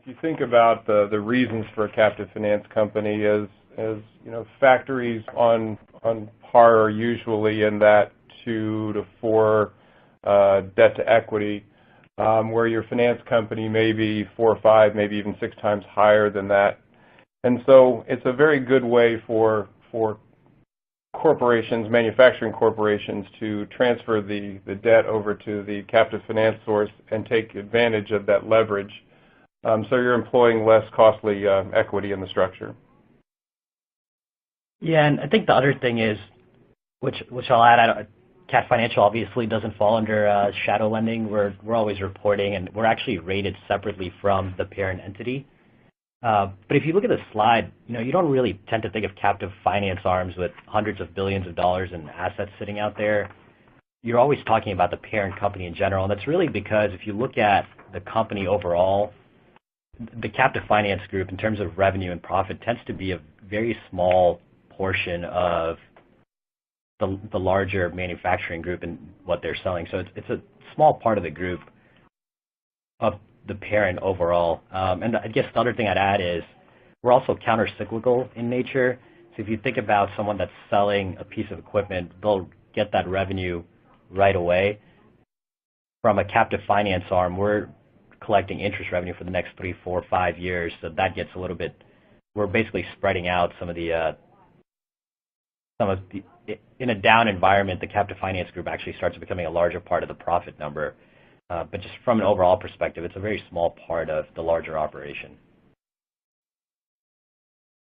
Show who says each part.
Speaker 1: you think about the reasons for a captive finance company, as factories on par are usually in that 2 to 4 debt to equity, where your finance company may be 4 or 5, maybe even 6 times higher than that. And so it's a very good way for corporations, manufacturing corporations, to transfer the debt over to the captive finance source and take advantage of that leverage. So you're employing less costly equity in the structure.
Speaker 2: Yeah, and I think the other thing is, which I'll add, Cat Financial obviously doesn't fall under shadow lending. We're always reporting, and we're actually rated separately from the parent entity. But if you look at the slide, you don't really tend to think of captive finance arms with hundreds of billions of dollars in assets sitting out there. You're always talking about the parent company in general, and that's really because if you look at the company overall, the captive finance group, in terms of revenue and profit, tends to be a very small portion of the larger manufacturing group and what they're selling. So it's a small part of the group of the parent overall. And I guess the other thing I'd add is we're also counter-cyclical in nature. So if you think about someone that's selling a piece of equipment, they'll get that revenue right away. From a captive finance arm, we're collecting interest revenue for the next 3, 4, 5 years. So that gets a little bit, we're basically spreading out in a down environment, the captive finance group actually starts becoming a larger part of the profit number. But just from an overall perspective, it's a very small part of the larger operation.